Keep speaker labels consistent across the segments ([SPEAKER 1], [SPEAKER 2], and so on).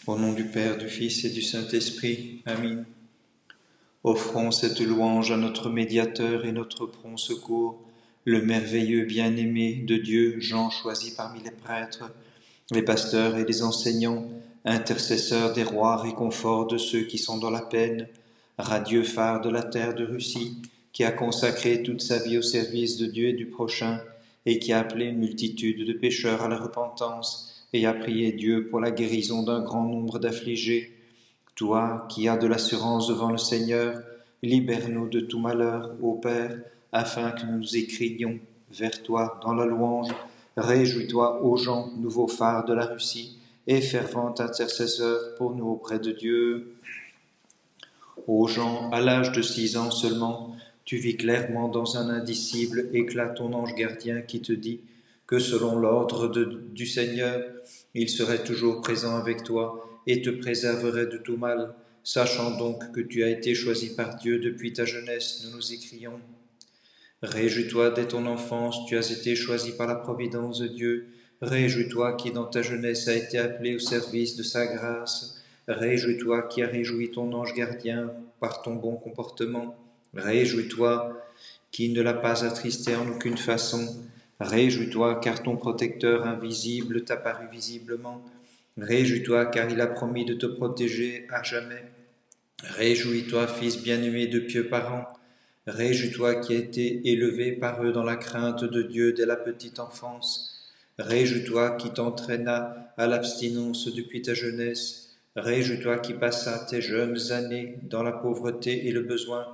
[SPEAKER 1] Au nom du Père, du Fils et du Saint-Esprit. Amen. Offrons cette louange à notre médiateur et notre prompt secours, le merveilleux bien-aimé de Dieu, Jean choisi parmi les prêtres, les pasteurs et les enseignants, intercesseurs des rois, réconfort de ceux qui sont dans la peine, radieux phare de la terre de Russie, qui a consacré toute sa vie au service de Dieu et du prochain, et qui a appelé une multitude de pécheurs à la repentance, et a prié Dieu pour la guérison d'un grand nombre d'affligés. Toi qui as de l'assurance devant le Seigneur, libère-nous de tout malheur, ô Père, afin que nous écrions vers toi dans la louange. Réjouis-toi, ô Jean, nouveau phare de la Russie, et fervent intercesseur pour nous auprès de Dieu. Ô Jean, à l'âge de 6 ans seulement, tu vis clairement dans un indicible éclat ton ange gardien qui te dit que selon l'ordre du Seigneur, il serait toujours présent avec toi et te préserverait de tout mal. Sachant donc que tu as été choisi par Dieu depuis ta jeunesse, nous nous écrions. Réjouis-toi dès ton enfance, tu as été choisi par la providence de Dieu. Réjouis-toi qui dans ta jeunesse a été appelé au service de sa grâce. Réjouis-toi qui a réjoui ton ange gardien par ton bon comportement. Réjouis-toi qui ne l'a pas attristé en aucune façon. Réjouis-toi car ton protecteur invisible t'a paru visiblement. Réjouis-toi car il a promis de te protéger à jamais. Réjouis-toi, fils bien-aimé de pieux parents. Réjouis-toi qui as été élevé par eux dans la crainte de Dieu dès la petite enfance. Réjouis-toi qui t'entraîna à l'abstinence depuis ta jeunesse. Réjouis-toi qui passa tes jeunes années dans la pauvreté et le besoin.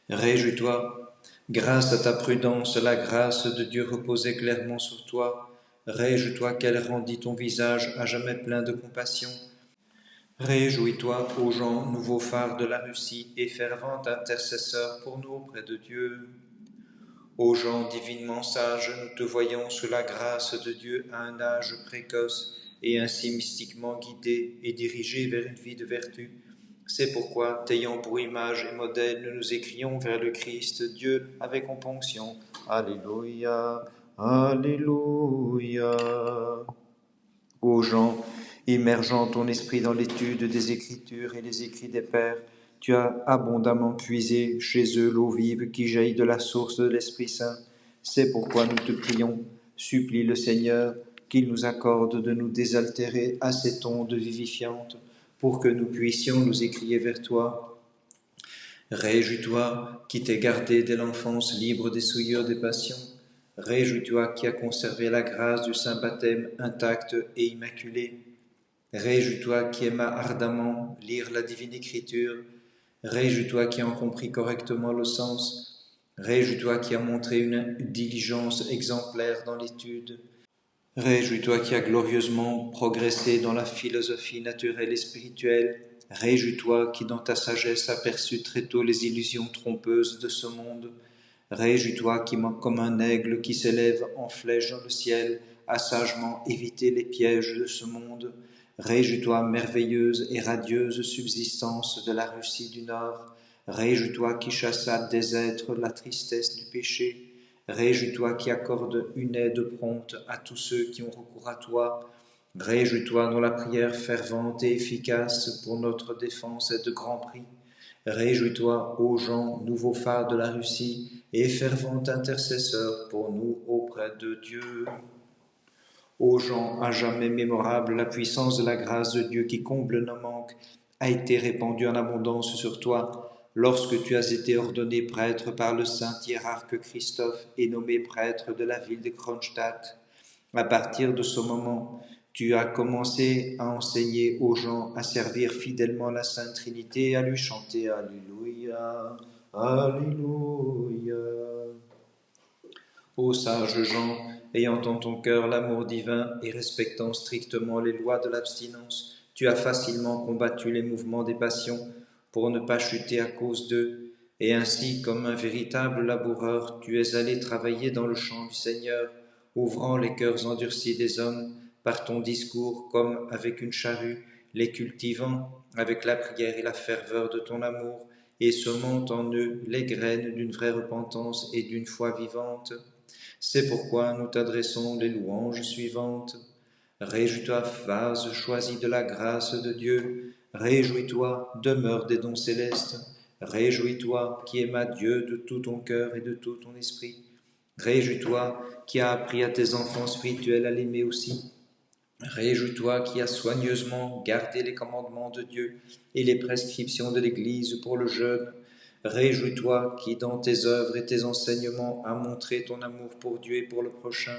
[SPEAKER 1] Réjouis-toi, grâce à ta prudence, la grâce de Dieu reposait clairement sur toi. Réjouis-toi qu'elle rendit ton visage à jamais plein de compassion. Réjouis-toi, ô Jean, nouveau phare de la Russie et fervent intercesseur pour nous auprès de Dieu. Ô Jean divinement sage, nous te voyons sous la grâce de Dieu à un âge précoce et ainsi mystiquement guidé et dirigé vers une vie de vertu. C'est pourquoi, t'ayant pour image et modèle, nous nous écrions vers le Christ, Dieu avec componction. Alléluia, Alléluia. Ô Jean, immergeant ton esprit dans l'étude des Écritures et les écrits des Pères, tu as abondamment puisé chez eux l'eau vive qui jaillit de la source de l'Esprit Saint. C'est pourquoi nous te prions, supplie le Seigneur qu'il nous accorde de nous désaltérer à cette onde vivifiante, pour que nous puissions nous écrier vers toi. Réjouis-toi qui t'es gardé dès l'enfance libre des souillures des passions. Réjouis-toi qui as conservé la grâce du saint baptême intacte et immaculé. Réjouis-toi qui aimas ardemment lire la divine écriture. Réjouis-toi qui en compris correctement le sens. Réjouis-toi qui as montré une diligence exemplaire dans l'étude. Réjouis-toi qui as glorieusement progressé dans la philosophie naturelle et spirituelle. Réjouis-toi qui dans ta sagesse aperçut très tôt les illusions trompeuses de ce monde. Réjouis-toi qui, comme un aigle qui s'élève en flèche dans le ciel, a sagement évité les pièges de ce monde. Réjouis-toi, merveilleuse et radieuse subsistance de la Russie du Nord. Réjouis-toi qui chassa des êtres la tristesse du péché. Réjouis-toi qui accorde une aide prompte à tous ceux qui ont recours à toi. Réjouis-toi dont la prière fervente et efficace pour notre défense est de grand prix. Réjouis-toi, ô Jean, nouveau phare de la Russie, et fervent intercesseur pour nous auprès de Dieu. Ô Jean, à jamais mémorable, la puissance de la grâce de Dieu qui comble nos manques a été répandue en abondance sur toi, lorsque tu as été ordonné prêtre par le saint hiérarque Christophe et nommé prêtre de la ville de Kronstadt. À partir de ce moment, tu as commencé à enseigner aux gens à servir fidèlement la Sainte Trinité et à lui chanter Alléluia, Alléluia. Ô sage Jean, ayant en ton cœur l'amour divin et respectant strictement les lois de l'abstinence, tu as facilement combattu les mouvements des passions pour ne pas chuter à cause d'eux, et ainsi, comme un véritable laboureur, tu es allé travailler dans le champ du Seigneur, ouvrant les cœurs endurcis des hommes par ton discours comme avec une charrue, les cultivant avec la prière et la ferveur de ton amour, et semant en eux les graines d'une vraie repentance et d'une foi vivante. C'est pourquoi nous t'adressons les louanges suivantes. Réjouis-toi, vase choisi de la grâce de Dieu. Réjouis-toi, demeure des dons célestes. Réjouis-toi, qui aimas Dieu de tout ton cœur et de tout ton esprit. Réjouis-toi, qui as appris à tes enfants spirituels à l'aimer aussi. Réjouis-toi, qui as soigneusement gardé les commandements de Dieu et les prescriptions de l'Église pour le jeûne. Réjouis-toi, qui dans tes œuvres et tes enseignements as montré ton amour pour Dieu et pour le prochain.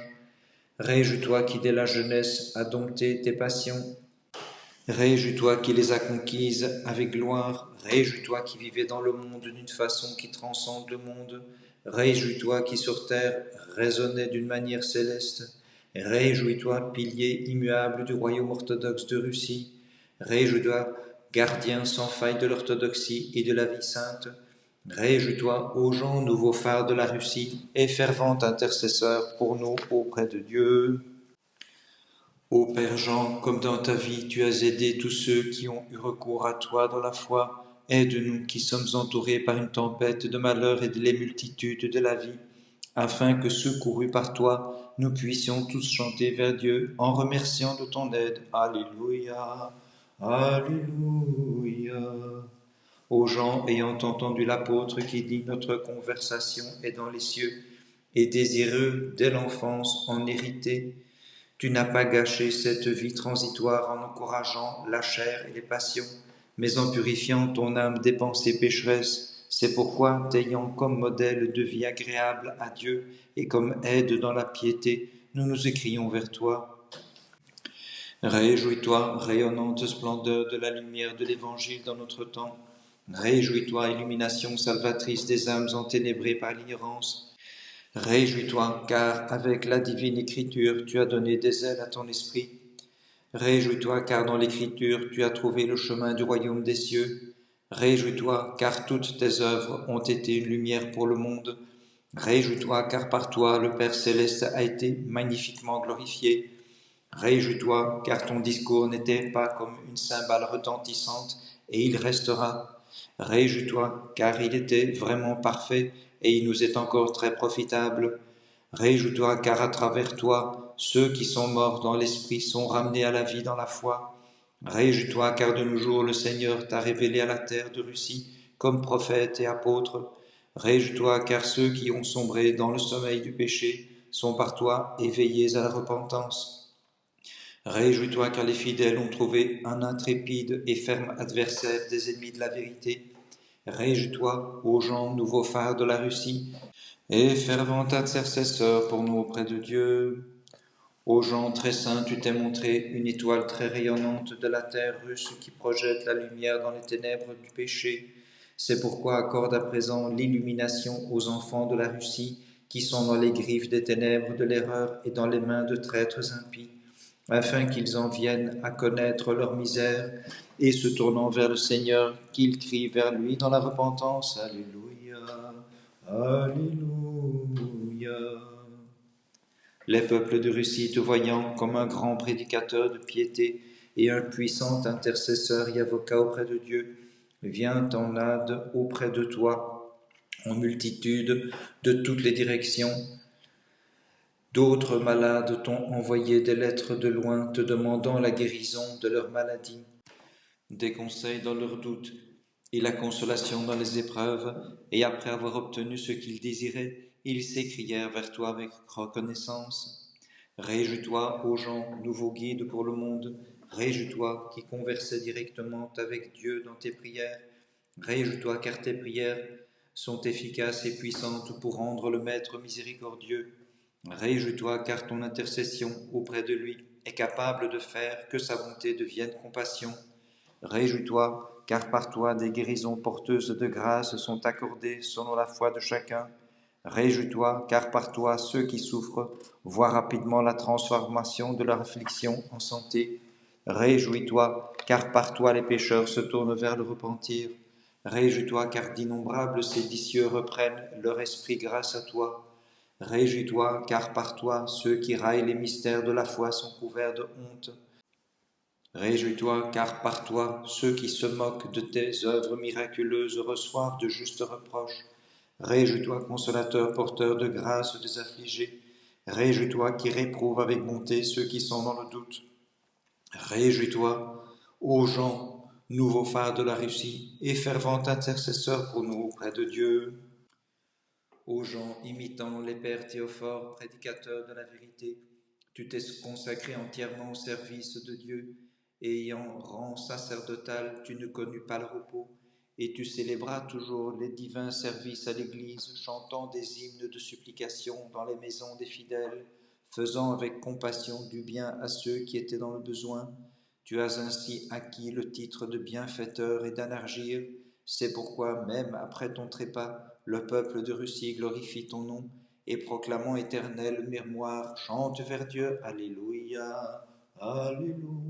[SPEAKER 1] Réjouis-toi, qui dès la jeunesse as dompté tes passions. Réjouis-toi, qui les as conquises avec gloire. Réjouis-toi, qui vivais dans le monde d'une façon qui transcende le monde. Réjouis-toi, qui sur terre raisonnait d'une manière céleste. Réjouis-toi, pilier immuable du royaume orthodoxe de Russie. Réjouis-toi, gardien sans faille de l'orthodoxie et de la vie sainte. Réjouis-toi, ô Jean, nouveau phare de la Russie et fervent intercesseur pour nous auprès de Dieu. Ô Père Jean, comme dans ta vie tu as aidé tous ceux qui ont eu recours à toi dans la foi, aide-nous qui sommes entourés par une tempête de malheur et de les multitudes de la vie, afin que, secourus par toi, nous puissions tous chanter vers Dieu en remerciant de ton aide. Alléluia, Alléluia. Ô Jean, ayant entendu l'apôtre qui dit « Notre conversation est dans les cieux » et désireux dès l'enfance en hériter, tu n'as pas gâché cette vie transitoire en encourageant la chair et les passions, mais en purifiant ton âme des pensées pécheresses. C'est pourquoi, t'ayant comme modèle de vie agréable à Dieu et comme aide dans la piété, nous nous écrions vers toi. Réjouis-toi, rayonnante splendeur de la lumière de l'Évangile dans notre temps. Réjouis-toi, illumination salvatrice des âmes enténébrées par l'ignorance. Réjouis-toi, car avec la divine écriture, tu as donné des ailes à ton esprit. Réjouis-toi, car dans l'écriture, tu as trouvé le chemin du royaume des cieux. Réjouis-toi, car toutes tes œuvres ont été une lumière pour le monde. Réjouis-toi, car par toi, le Père céleste a été magnifiquement glorifié. Réjouis-toi, car ton discours n'était pas comme une cymbale retentissante, et il restera. Réjouis-toi, car il était vraiment parfait, et il nous est encore très profitable. Réjouis-toi, car à travers toi, ceux qui sont morts dans l'esprit sont ramenés à la vie dans la foi. Réjouis-toi, car de nos jours le Seigneur t'a révélé à la terre de Russie comme prophète et apôtre. Réjouis-toi, car ceux qui ont sombré dans le sommeil du péché sont par toi éveillés à la repentance. Réjouis-toi, car les fidèles ont trouvé un intrépide et ferme adversaire des ennemis de la vérité. Réjouis-toi, ô Jean, nouveau phare de la Russie, et fervent intercesseur pour nous auprès de Dieu. Ô Jean très saint, tu t'es montré une étoile très rayonnante de la terre russe qui projette la lumière dans les ténèbres du péché. C'est pourquoi accorde à présent l'illumination aux enfants de la Russie qui sont dans les griffes des ténèbres de l'erreur et dans les mains de traîtres impies, afin qu'ils en viennent à connaître leur misère et se tournant vers le Seigneur, qu'ils crient vers lui dans la repentance. Alléluia, Alléluia. Les peuples de Russie, te voyant comme un grand prédicateur de piété et un puissant intercesseur et avocat auprès de Dieu, viennent en aide auprès de toi, en multitude de toutes les directions. D'autres malades t'ont envoyé des lettres de loin te demandant la guérison de leurs maladies, des conseils dans leurs doutes et la consolation dans les épreuves, et après avoir obtenu ce qu'ils désiraient, ils s'écrièrent vers toi avec reconnaissance. Réjouis-toi, ô Jean, nouveau guide pour le monde. Réjouis-toi qui conversais directement avec Dieu dans tes prières. Réjouis-toi car tes prières sont efficaces et puissantes pour rendre le Maître miséricordieux. Réjouis-toi car ton intercession auprès de lui est capable de faire que sa bonté devienne compassion. Réjouis-toi car par toi des guérisons porteuses de grâce sont accordées selon la foi de chacun. Réjouis-toi car par toi ceux qui souffrent voient rapidement la transformation de leur affliction en santé. Réjouis-toi car par toi les pécheurs se tournent vers le repentir. Réjouis-toi car d'innombrables séditieux reprennent leur esprit grâce à toi. Réjouis-toi car par toi ceux qui raillent les mystères de la foi sont couverts de honte. Réjouis-toi, car par toi, ceux qui se moquent de tes œuvres miraculeuses reçoivent de justes reproches. Réjouis-toi, consolateur, porteur de grâce des affligés. Réjouis-toi qui réprouve avec bonté ceux qui sont dans le doute. Réjouis-toi, ô Jean, nouveau phare de la Russie et fervent intercesseur pour nous auprès de Dieu. Ô Jean, imitant les pères Théophore, prédicateurs de la vérité, tu t'es consacré entièrement au service de Dieu, et ayant rang sacerdotal, tu ne connus pas le repos, et tu célébras toujours les divins services à l'Église, chantant des hymnes de supplication dans les maisons des fidèles, faisant avec compassion du bien à ceux qui étaient dans le besoin. Tu as ainsi acquis le titre de bienfaiteur et d'anargire. C'est pourquoi, même après ton trépas, le peuple de Russie glorifie ton nom, et proclamant éternel mémoire, chante vers Dieu, Alléluia, Alléluia.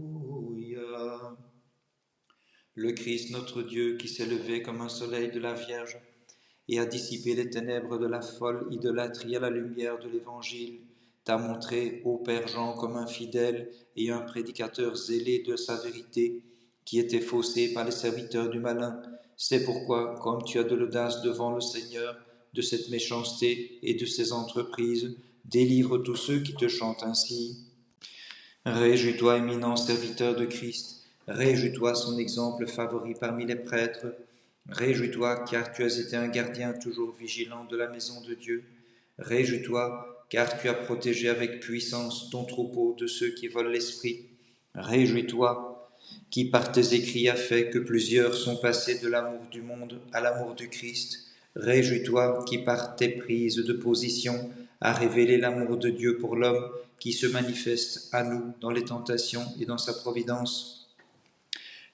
[SPEAKER 1] Le Christ notre Dieu, qui s'est levé comme un soleil de la Vierge, et a dissipé les ténèbres de la folle idolâtrie à la lumière de l'Évangile, t'a montré, ô Père Jean, comme un fidèle et un prédicateur zélé de sa vérité, qui était faussé par les serviteurs du malin. C'est pourquoi, comme tu as de l'audace devant le Seigneur, de cette méchanceté et de ses entreprises, délivre tous ceux qui te chantent ainsi. Réjouis-toi, éminent serviteur de Christ, réjouis-toi, son exemple favori parmi les prêtres. Réjouis-toi, car tu as été un gardien toujours vigilant de la maison de Dieu. Réjouis-toi, car tu as protégé avec puissance ton troupeau de ceux qui volent l'esprit. Réjouis-toi, qui par tes écrits a fait que plusieurs sont passés de l'amour du monde à l'amour du Christ. Réjouis-toi, qui par tes prises de position a révélé l'amour de Dieu pour l'homme, qui se manifeste à nous dans les tentations et dans sa providence.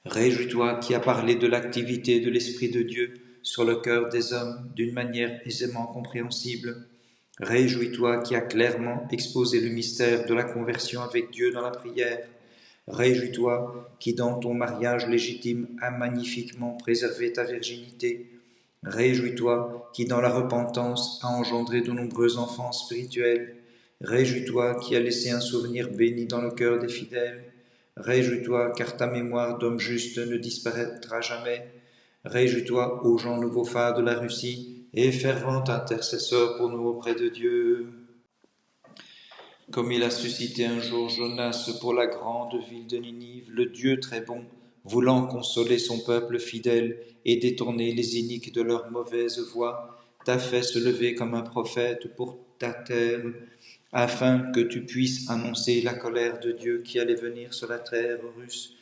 [SPEAKER 1] Réjouis-toi qui a parlé de l'activité de l'Esprit de Dieu sur le cœur des hommes d'une manière aisément compréhensible. Réjouis-toi qui a clairement exposé le mystère de la conversion avec Dieu dans la prière. Réjouis-toi qui dans ton mariage légitime a magnifiquement préservé ta virginité. Réjouis-toi qui dans la repentance a engendré de nombreux enfants spirituels. Réjouis-toi qui a laissé un souvenir béni dans le cœur des fidèles. Réjouis-toi, car ta mémoire d'homme juste ne disparaîtra jamais. Réjouis-toi, ô Jean nouveau phare de la Russie, et fervent intercesseur pour nous auprès de Dieu. Comme il a suscité un jour Jonas pour la grande ville de Ninive, le Dieu très bon, voulant consoler son peuple fidèle et détourner les iniques de leur mauvaise voie, t'a fait se lever comme un prophète pour ta terre, afin que tu puisses annoncer la colère de Dieu qui allait venir sur la terre russe,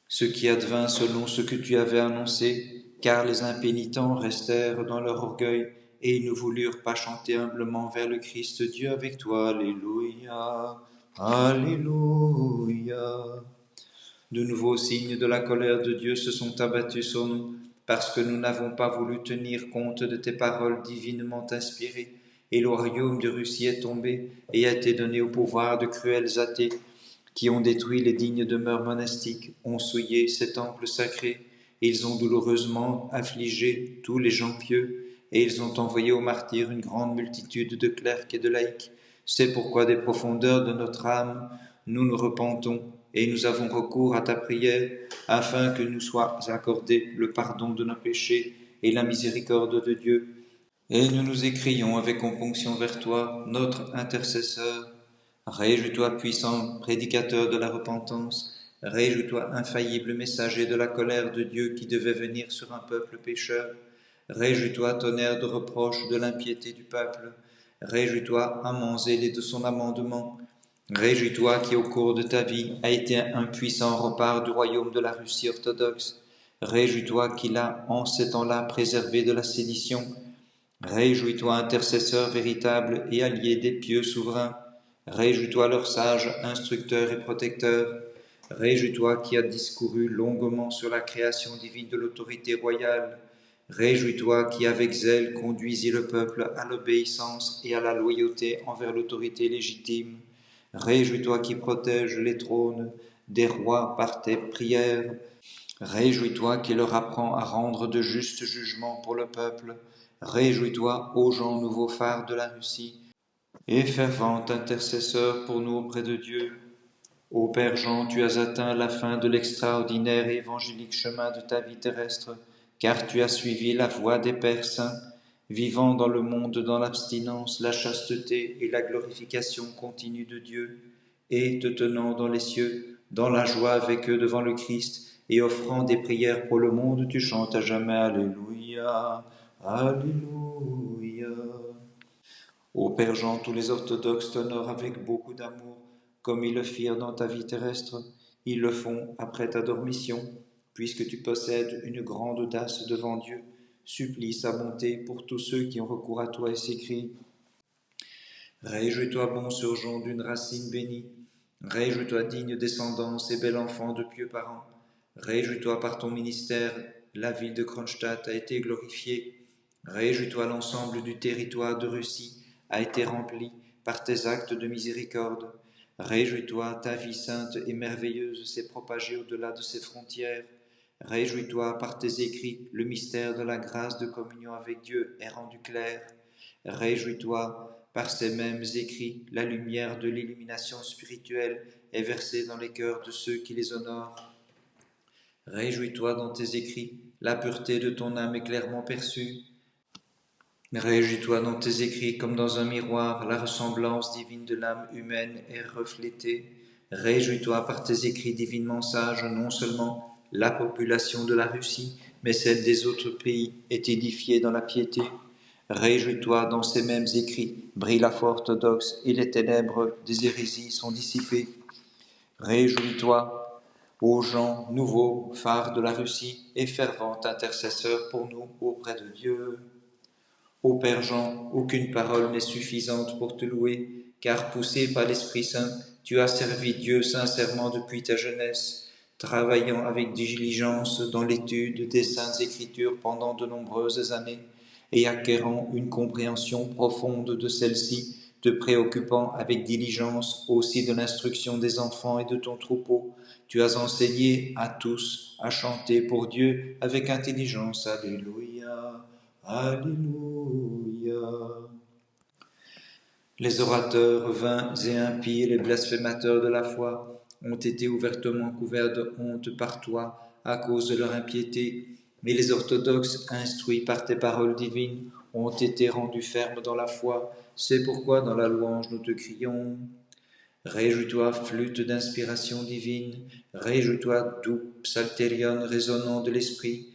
[SPEAKER 1] ce qui advint selon ce que tu avais annoncé, car les impénitents restèrent dans leur orgueil, et ils ne voulurent pas chanter humblement vers le Christ Dieu avec toi. Alléluia, Alléluia. De nouveaux signes de la colère de Dieu se sont abattus sur nous, parce que nous n'avons pas voulu tenir compte de tes paroles divinement inspirées, et le royaume de Russie est tombé et a été donné au pouvoir de cruels athées, qui ont détruit les dignes demeures monastiques, ont souillé ces temples sacrés, et ils ont douloureusement affligé tous les gens pieux, et ils ont envoyé au martyre une grande multitude de clercs et de laïcs. C'est pourquoi des profondeurs de notre âme, nous nous repentons, et nous avons recours à ta prière, afin que nous soit accordé le pardon de nos péchés et la miséricorde de Dieu. Et nous nous écrions avec componction vers toi, notre intercesseur. Réjouis-toi, puissant prédicateur de la repentance, réjouis-toi, infaillible messager de la colère de Dieu qui devait venir sur un peuple pécheur. Réjouis-toi, tonnerre de reproche de l'impiété du peuple. Réjouis-toi, amant zélé de son amendement. Réjouis-toi qui, au cours de ta vie, a été un puissant rempart du royaume de la Russie orthodoxe. Réjouis-toi qu'il a, en ces temps-là, préservé de la sédition. Réjouis-toi, intercesseur véritable et allié des pieux souverains. Réjouis-toi, leur sage, instructeur et protecteur. Réjouis-toi qui as discouru longuement sur la création divine de l'autorité royale. Réjouis-toi qui, avec zèle, conduisit le peuple à l'obéissance et à la loyauté envers l'autorité légitime. Réjouis-toi qui protège les trônes des rois par tes prières. Réjouis-toi qui leur apprend à rendre de justes jugements pour le peuple. Réjouis-toi, ô Jean nouveau phare de la Russie, et fervent intercesseur pour nous auprès de Dieu. Ô Père Jean, tu as atteint la fin de l'extraordinaire et évangélique chemin de ta vie terrestre, car tu as suivi la voie des Pères saints. vivant dans le monde dans l'abstinence, la chasteté et la glorification continue de Dieu, et te tenant dans les cieux, dans la joie avec eux devant le Christ, et offrant des prières pour le monde, tu chantes à jamais Alléluia, Alléluia. Ô Père Jean, tous les orthodoxes t'honorent avec beaucoup d'amour, comme ils le firent dans ta vie terrestre. Ils le font après ta dormition, puisque tu possèdes une grande audace devant Dieu. Supplie sa bonté pour tous ceux qui ont recours à toi et s'écrient. Réjouis-toi, bon surgeon d'une racine bénie. Réjouis-toi, digne descendance et bel enfant de pieux parents. Réjouis-toi par ton ministère, la ville de Kronstadt a été glorifiée. Réjouis-toi, l'ensemble du territoire de Russie a été rempli par tes actes de miséricorde. Réjouis-toi, ta vie sainte et merveilleuse s'est propagée au-delà de ses frontières. Réjouis-toi, par tes écrits, le mystère de la grâce de communion avec Dieu est rendu clair. Réjouis-toi, par ces mêmes écrits, la lumière de l'illumination spirituelle est versée dans les cœurs de ceux qui les honorent. Réjouis-toi dans tes écrits, la pureté de ton âme est clairement perçue. Réjouis-toi dans tes écrits, comme dans un miroir, la ressemblance divine de l'âme humaine est reflétée. Réjouis-toi par tes écrits divinement sages, non seulement la population de la Russie, mais celle des autres pays est édifiée dans la piété. Réjouis-toi dans ces mêmes écrits, brille la foi orthodoxe et les ténèbres des hérésies sont dissipées. Réjouis-toi, ô Jean, nouveau phare de la Russie et fervent intercesseur pour nous auprès de Dieu. Ô Père Jean, aucune parole n'est suffisante pour te louer, car poussé par l'Esprit Saint, tu as servi Dieu sincèrement depuis ta jeunesse, travaillant avec diligence dans l'étude des Saintes Écritures pendant de nombreuses années, et acquérant une compréhension profonde de celle-ci, te préoccupant avec diligence aussi de l'instruction des enfants et de ton troupeau. Tu as enseigné à tous à chanter pour Dieu avec intelligence. Alléluia, Alléluia. Les orateurs vains et impies et les blasphémateurs de la foi ont été ouvertement couverts de honte par toi à cause de leur impiété, mais les orthodoxes, instruits par tes paroles divines, ont été rendus fermes dans la foi. C'est pourquoi dans la louange nous te crions. Réjouis-toi, flûte d'inspiration divine, réjouis-toi, doux psalterion résonnant de l'esprit.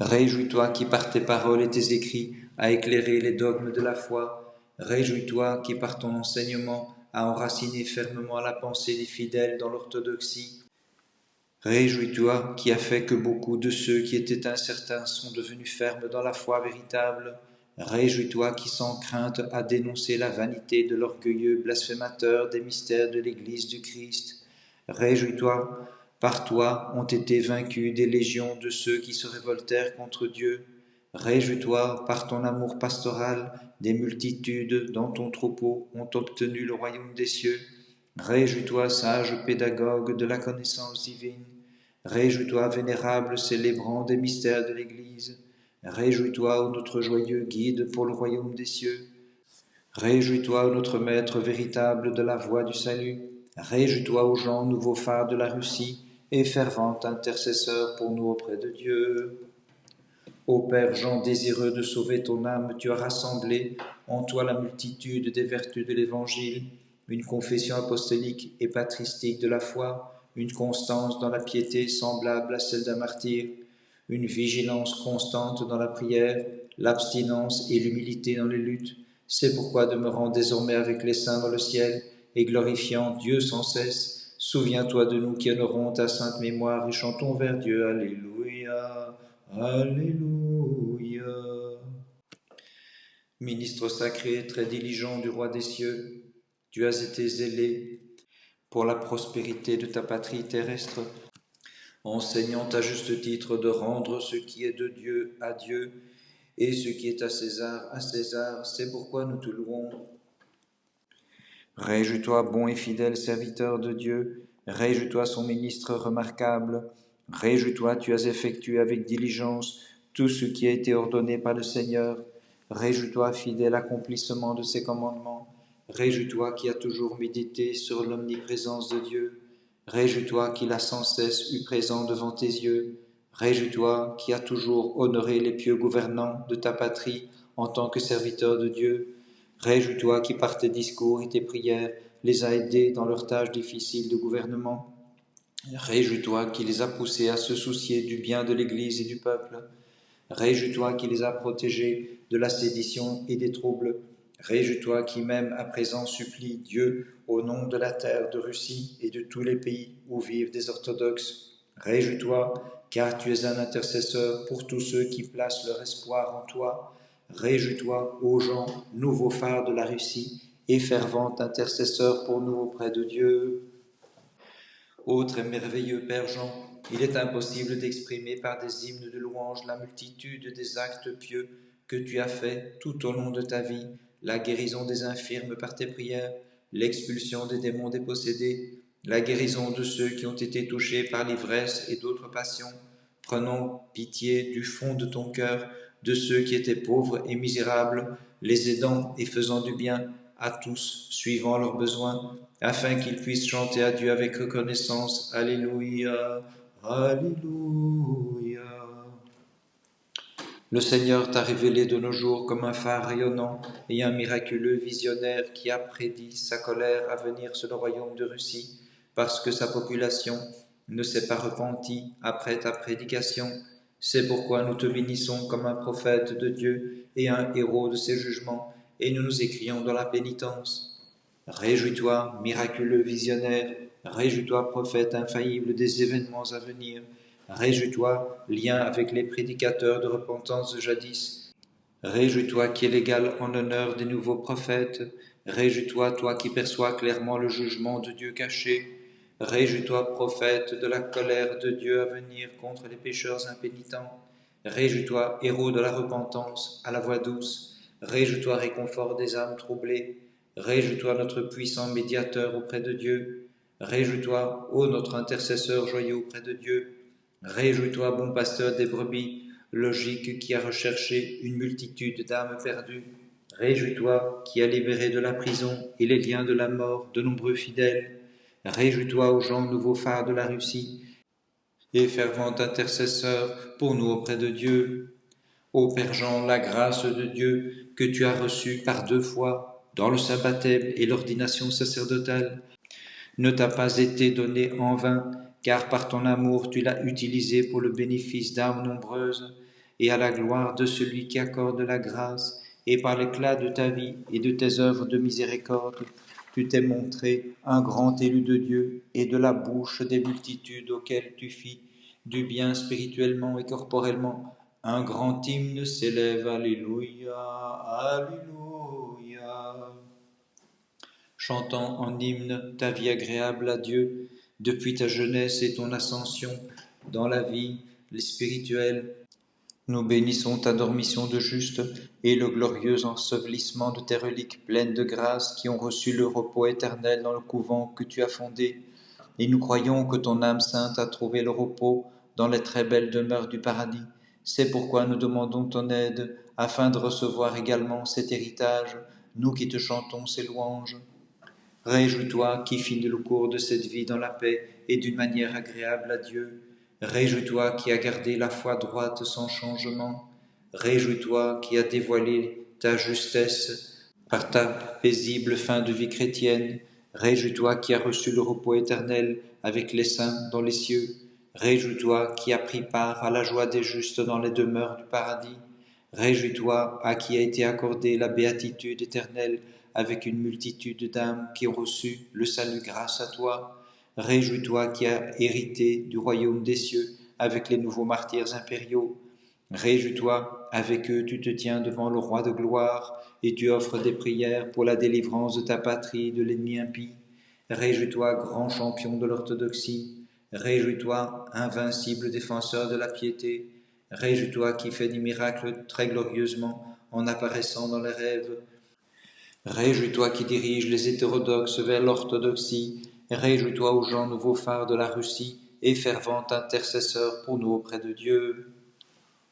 [SPEAKER 1] Réjouis-toi qui par tes paroles et tes écrits a éclairé les dogmes de la foi. Réjouis-toi qui par ton enseignement a enraciné fermement la pensée des fidèles dans l'orthodoxie. Réjouis-toi qui a fait que beaucoup de ceux qui étaient incertains sont devenus fermes dans la foi véritable. Réjouis-toi qui sans crainte a dénoncé la vanité de l'orgueilleux blasphémateur des mystères de l'Église du Christ. Réjouis-toi, par toi ont été vaincus des légions de ceux qui se révoltèrent contre Dieu. Réjouis-toi, par ton amour pastoral, des multitudes dans ton troupeau ont obtenu le royaume des cieux. Réjouis-toi, sage pédagogue de la connaissance divine. Réjouis-toi, vénérable célébrant des mystères de l'Église. Réjouis-toi, ô notre joyeux guide pour le royaume des cieux. Réjouis-toi, ô notre maître véritable de la voie du salut. Réjouis-toi, ô Jean, nouveau phare de la Russie, et fervent intercesseur pour nous auprès de Dieu. Ô Père Jean, désireux de sauver ton âme, tu as rassemblé en toi la multitude des vertus de l'Évangile, une confession apostolique et patristique de la foi, une constance dans la piété semblable à celle d'un martyr, une vigilance constante dans la prière, l'abstinence et l'humilité dans les luttes. C'est pourquoi, demeurant désormais avec les saints dans le ciel et glorifiant Dieu sans cesse, souviens-toi de nous qui honorons ta sainte mémoire et chantons vers Dieu. Alléluia, Alléluia. Ministre sacré, très diligent du roi des cieux, tu as été zélé pour la prospérité de ta patrie terrestre, enseignant à juste titre de rendre ce qui est de Dieu à Dieu et ce qui est à César, c'est pourquoi nous te louons. Réjouis-toi, bon et fidèle serviteur de Dieu, réjouis-toi, son ministre remarquable, réjouis-toi, tu as effectué avec diligence tout ce qui a été ordonné par le Seigneur, réjouis-toi, fidèle accomplissement de ses commandements, réjouis-toi qui as toujours médité sur l'omniprésence de Dieu, réjouis-toi qu'il a sans cesse eu présent devant tes yeux, réjouis-toi qui as toujours honoré les pieux gouvernants de ta patrie en tant que serviteur de Dieu. Réjouis-toi qui par tes discours et tes prières les a aidés dans leurs tâches difficiles de gouvernement. Réjouis-toi qui les a poussés à se soucier du bien de l'Église et du peuple. Réjouis-toi qui les a protégés de la sédition et des troubles. Réjouis-toi qui même à présent supplie Dieu au nom de la terre de Russie et de tous les pays où vivent des orthodoxes. Réjouis-toi car tu es un intercesseur pour tous ceux qui placent leur espoir en toi. Réjouis-toi, ô Jean, nouveau phare de la Russie et fervent intercesseur pour nous auprès de Dieu. Autre et merveilleux Père Jean, il est impossible d'exprimer par des hymnes de louange la multitude des actes pieux que tu as faits tout au long de ta vie, la guérison des infirmes par tes prières, l'expulsion des démons dépossédés, la guérison de ceux qui ont été touchés par l'ivresse et d'autres passions. Prenons pitié du fond de ton cœur de ceux qui étaient pauvres et misérables, les aidant et faisant du bien à tous, suivant leurs besoins, afin qu'ils puissent chanter à Dieu avec reconnaissance. Alléluia, Alléluia. Le Seigneur t'a révélé de nos jours comme un phare rayonnant et un miraculeux visionnaire qui a prédit sa colère à venir sur le royaume de Russie, parce que sa population ne s'est pas repentie après ta prédication. C'est pourquoi nous te bénissons comme un prophète de Dieu et un héros de ses jugements, et nous nous écrions dans la pénitence. Réjouis-toi, miraculeux visionnaire, réjouis-toi, prophète infaillible des événements à venir, réjouis-toi, lien avec les prédicateurs de repentance de jadis, réjouis-toi qui es l'égal en honneur des nouveaux prophètes, réjouis-toi, toi qui perçois clairement le jugement de Dieu caché, réjouis-toi, prophète de la colère de Dieu à venir contre les pécheurs impénitents, réjouis-toi, héros de la repentance, à la voix douce, réjouis-toi, réconfort des âmes troublées, réjouis-toi, notre puissant médiateur auprès de Dieu. Réjouis-toi, ô notre intercesseur joyeux auprès de Dieu. Réjouis-toi, bon pasteur des brebis, logique qui a recherché une multitude d'âmes perdues. Réjouis-toi, qui a libéré de la prison et les liens de la mort de nombreux fidèles. Réjouis-toi, ô Jean, nouveau phare de la Russie, et fervent intercesseur pour nous auprès de Dieu. Ô Père Jean, la grâce de Dieu que tu as reçue par 2 fois, dans le saint baptême et l'ordination sacerdotale, ne t'a pas été donnée en vain, car par ton amour tu l'as utilisée pour le bénéfice d'âmes nombreuses et à la gloire de celui qui accorde la grâce, et par l'éclat de ta vie et de tes œuvres de miséricorde, tu t'es montré un grand élu de Dieu, et de la bouche des multitudes auxquelles tu fis du bien spirituellement et corporellement, un grand hymne s'élève. Alléluia, Alléluia. Chantant en hymne ta vie agréable à Dieu, depuis ta jeunesse et ton ascension dans la vie spirituelle, nous bénissons ta dormition de juste et le glorieux ensevelissement de tes reliques pleines de grâce qui ont reçu le repos éternel dans le couvent que tu as fondé. Et nous croyons que ton âme sainte a trouvé le repos dans les très belles demeures du paradis. C'est pourquoi nous demandons ton aide, afin de recevoir également cet héritage, nous qui te chantons ces louanges. Réjouis-toi qui finis le cours de cette vie dans la paix et d'une manière agréable à Dieu. Réjouis-toi qui as gardé la foi droite sans changement. Réjouis-toi qui as dévoilé ta justesse par ta paisible fin de vie chrétienne. Réjouis-toi qui as reçu le repos éternel avec les saints dans les cieux. Réjouis-toi qui as pris part à la joie des justes dans les demeures du paradis. Réjouis-toi à qui a été accordée la béatitude éternelle avec une multitude d'âmes qui ont reçu le salut grâce à toi. Réjouis-toi qui as hérité du royaume des cieux avec les nouveaux martyrs impériaux. Réjouis-toi, avec eux tu te tiens devant le roi de gloire et tu offres des prières pour la délivrance de ta patrie de l'ennemi impie. Réjouis-toi, grand champion de l'orthodoxie. Réjouis-toi, invincible défenseur de la piété. Réjouis-toi qui fais des miracles très glorieusement en apparaissant dans les rêves. Réjouis-toi qui dirige les hétérodoxes vers l'orthodoxie. Réjouis-toi, ô Jean, nouveau phare de la Russie et fervent intercesseur pour nous auprès de Dieu.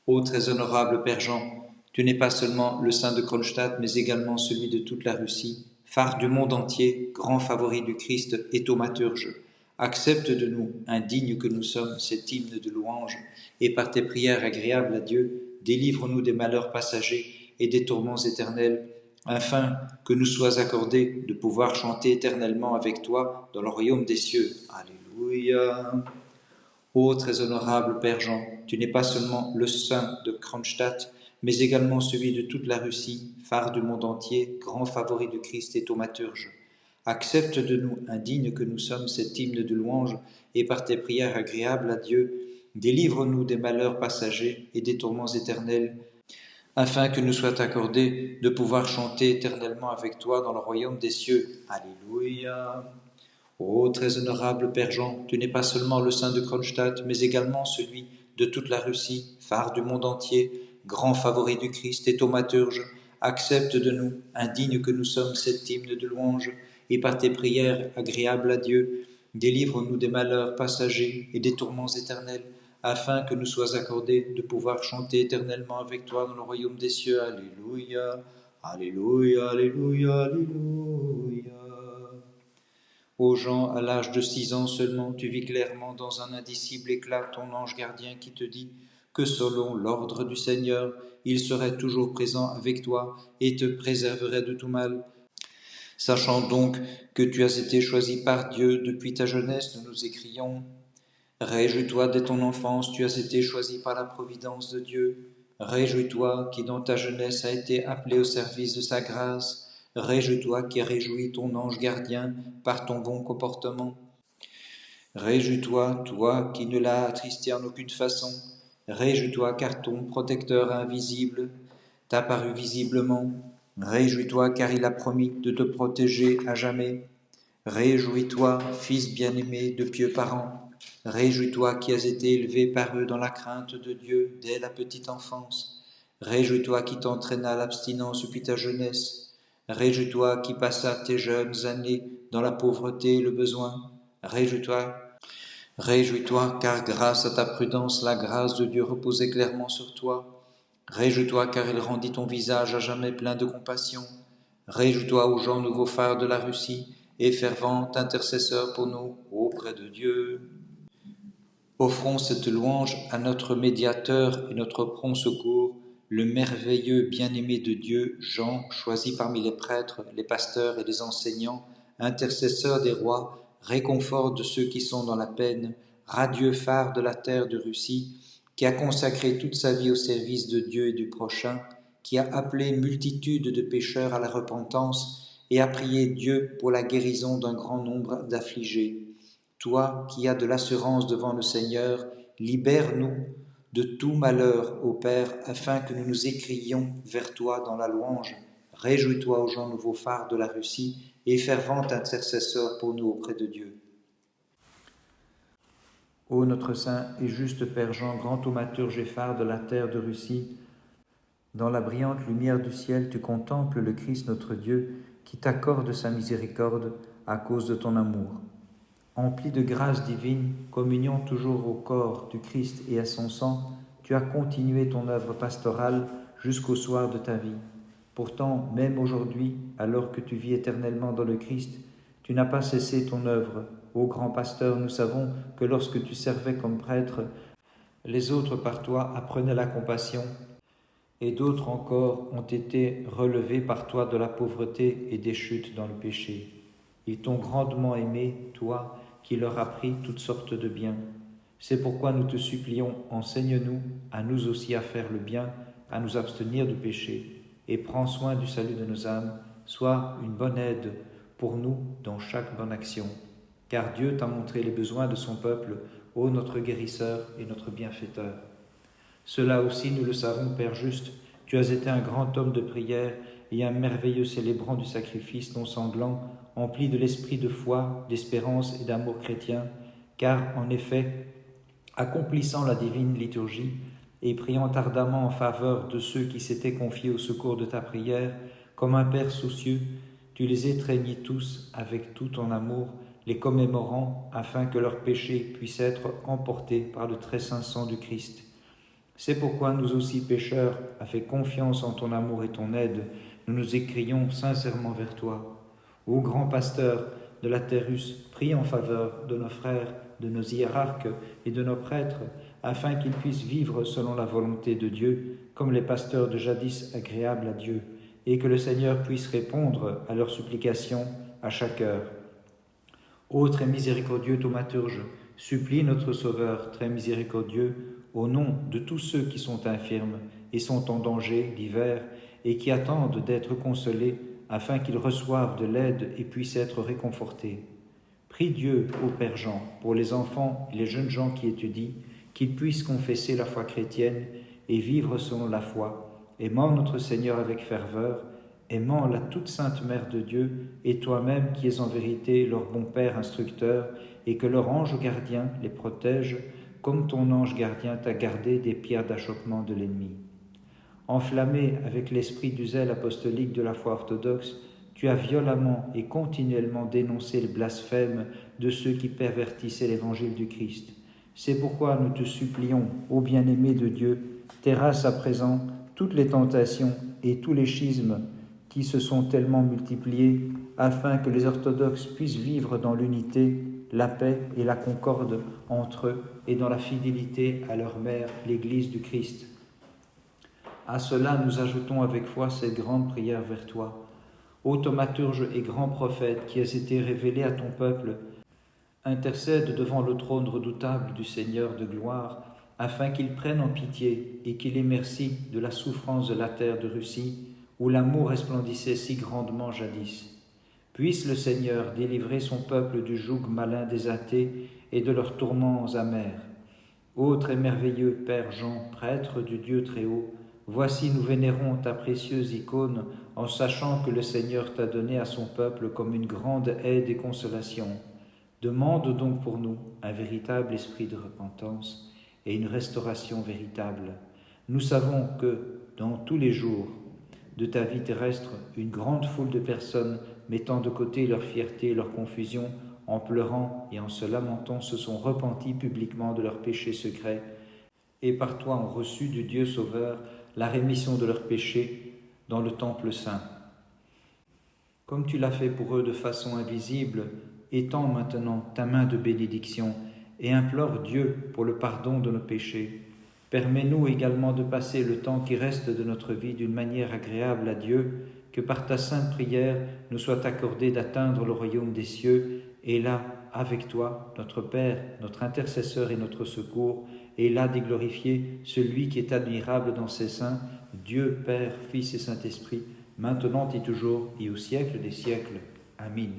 [SPEAKER 1] Ô très honorable Père Jean, tu n'es pas seulement le saint de Kronstadt, mais également celui de toute la Russie, phare du monde entier, grand favori du Christ et thaumaturge. Accepte de nous, indignes que nous sommes, cet hymne de louange, et par tes prières agréables à Dieu, délivre-nous des malheurs passagers et des tourments éternels, afin que nous soit accordé de pouvoir chanter éternellement avec toi dans le royaume des cieux. Alléluia. Ô très honorable Père Jean, tu n'es pas seulement le saint de Kronstadt, mais également celui de toute la Russie, phare du monde entier, grand favori du Christ et thaumaturge. Accepte de nous, indignes que nous sommes, cet hymne de louange, et par tes prières agréables à Dieu, délivre-nous des malheurs passagers et des tourments éternels, afin que nous soit accordé de pouvoir chanter éternellement avec toi dans le royaume des cieux. Alléluia. Ô très honorable Père Jean, tu n'es pas seulement le saint de Kronstadt, mais également celui de toute la Russie, phare du monde entier, grand favori du Christ et thaumaturge. Accepte de nous, indignes que nous sommes, cet hymne de louange, et par tes prières agréables à Dieu, délivre-nous des malheurs passagers et des tourments éternels, afin que nous soit accordé de pouvoir chanter éternellement avec toi dans le royaume des cieux. Alléluia, Alléluia, Alléluia, Alléluia. Ô Jean, à l'âge de 6 ans seulement, tu vis clairement dans un indicible éclat ton ange gardien qui te dit que selon l'ordre du Seigneur, il serait toujours présent avec toi et te préserverait de tout mal. Sachant donc que tu as été choisi par Dieu depuis ta jeunesse, nous nous écrions « Réjouis-toi dès ton enfance, tu as été choisi par la providence de Dieu. Réjouis-toi qui dans ta jeunesse a été appelé au service de sa grâce. Réjouis-toi qui as réjoui ton ange gardien par ton bon comportement. Réjouis-toi, toi qui ne l'as attristé en aucune façon. Réjouis-toi car ton protecteur invisible t'a paru visiblement. Réjouis-toi car il a promis de te protéger à jamais. Réjouis-toi, fils bien-aimé de pieux parents. Réjouis-toi qui as été élevé par eux dans la crainte de Dieu dès la petite enfance. Réjouis-toi qui t'entraîna à l'abstinence depuis ta jeunesse. Réjouis-toi qui passa tes jeunes années dans la pauvreté et le besoin. Réjouis-toi, car grâce à ta prudence, la grâce de Dieu reposait clairement sur toi. Réjouis-toi car il rendit ton visage à jamais plein de compassion. Réjouis-toi, ô Jean, nouveau phare de la Russie, et fervent intercesseur pour nous auprès de Dieu. Offrons cette louange à notre médiateur et notre prompt secours, le merveilleux bien-aimé de Dieu, Jean, choisi parmi les prêtres, les pasteurs et les enseignants, intercesseur des rois, réconfort de ceux qui sont dans la peine, radieux phare de la terre de Russie, qui a consacré toute sa vie au service de Dieu et du prochain, qui a appelé multitude de pécheurs à la repentance et a prié Dieu pour la guérison d'un grand nombre d'affligés. Toi qui as de l'assurance devant le Seigneur, libère-nous de tout malheur, ô Père, afin que nous nous écrions vers toi dans la louange. Réjouis-toi, ô Jean, nouveau phare de la Russie, et fervent intercesseur pour nous auprès de Dieu. Ô notre saint et juste Père Jean, grand thaumaturge et phare de la terre de Russie, dans la brillante lumière du ciel, tu contemples le Christ notre Dieu, qui t'accorde sa miséricorde à cause de ton amour. Empli de grâce divine, communiant toujours au corps du Christ et à son sang, tu as continué ton œuvre pastorale jusqu'au soir de ta vie. Pourtant, même aujourd'hui, alors que tu vis éternellement dans le Christ, tu n'as pas cessé ton œuvre. Ô grand pasteur, nous savons que lorsque tu servais comme prêtre, les autres par toi apprenaient la compassion, et d'autres encore ont été relevés par toi de la pauvreté et des chutes dans le péché. Ils t'ont grandement aimé, toi, qui leur a pris toutes sortes de biens. C'est pourquoi nous te supplions, enseigne-nous à nous aussi à faire le bien, à nous abstenir du péché, et prends soin du salut de nos âmes, sois une bonne aide pour nous dans chaque bonne action. Car Dieu t'a montré les besoins de son peuple, ô notre guérisseur et notre bienfaiteur. Cela aussi nous le savons, Père juste, tu as été un grand homme de prière et un merveilleux célébrant du sacrifice non sanglant, empli de l'esprit de foi, d'espérance et d'amour chrétien, car, en effet, accomplissant la divine liturgie et priant ardemment en faveur de ceux qui s'étaient confiés au secours de ta prière, comme un Père soucieux, tu les étreignis tous avec tout ton amour, les commémorant afin que leurs péchés puissent être emportés par le très saint sang du Christ. C'est pourquoi nous aussi pécheurs, avec confiance en ton amour et ton aide, nous nous écrions sincèrement vers toi. Ô grand pasteur de la terre russe, prie en faveur de nos frères, de nos hiérarques et de nos prêtres,
[SPEAKER 2] afin qu'ils puissent vivre selon la volonté de Dieu, comme les pasteurs de jadis agréables à Dieu, et que le Seigneur puisse répondre à leurs supplications à chaque heure. Ô très miséricordieux thaumaturge, supplie notre Sauveur, très miséricordieux, au nom de tous ceux qui sont infirmes et sont en danger divers et qui attendent d'être consolés afin qu'ils reçoivent de l'aide et puissent être réconfortés. Prie Dieu, ô Père Jean, pour les enfants et les jeunes gens qui étudient, qu'ils puissent confesser la foi chrétienne et vivre selon la foi, aimant notre Seigneur avec ferveur, aimant la toute sainte Mère de Dieu et toi-même qui es en vérité leur bon Père instructeur et que leur ange gardien les protège comme ton ange gardien t'a gardé des pierres d'achoppement de l'ennemi. Enflammé avec l'esprit du zèle apostolique de la foi orthodoxe, tu as violemment et continuellement dénoncé le blasphème de ceux qui pervertissaient l'évangile du Christ. C'est pourquoi nous te supplions, ô bien-aimé de Dieu, terrasse à présent toutes les tentations et tous les schismes qui se sont tellement multipliés, afin que les orthodoxes puissent vivre dans l'unité, la paix et la concorde entre eux et dans la fidélité à leur mère, l'Église du Christ. À cela, nous ajoutons avec foi cette grande prière vers toi. Ô thaumaturge et grand prophète qui as été révélé à ton peuple, intercède devant le trône redoutable du Seigneur de gloire, afin qu'il prenne en pitié et qu'il ait merci de la souffrance de la terre de Russie, où l'amour resplendissait si grandement jadis. Puisse le Seigneur délivrer son peuple du joug malin des athées et de leurs tourments amers. Ô très merveilleux Père Jean, prêtre du Dieu très haut, voici nous vénérons ta précieuse icône en sachant que le Seigneur t'a donné à son peuple comme une grande aide et consolation. Demande donc pour nous un véritable esprit de repentance et une restauration véritable. Nous savons que, dans tous les jours de ta vie terrestre, une grande foule de personnes, mettant de côté leur fierté et leur confusion, en pleurant et en se lamentant, se sont repentis publiquement de leurs péchés secrets, et par toi ont reçu du Dieu Sauveur la rémission de leurs péchés dans le temple saint. Comme tu l'as fait pour eux de façon invisible, étends maintenant ta main de bénédiction et implore Dieu pour le pardon de nos péchés. Permets-nous également de passer le temps qui reste de notre vie d'une manière agréable à Dieu, que par ta sainte prière nous soit accordé d'atteindre le royaume des cieux, et là, avec toi, notre Père, notre intercesseur et notre secours, et là d'y glorifier celui qui est admirable dans ses saints, Dieu, Père, Fils et Saint-Esprit, maintenant et toujours et au siècle des siècles. Amen.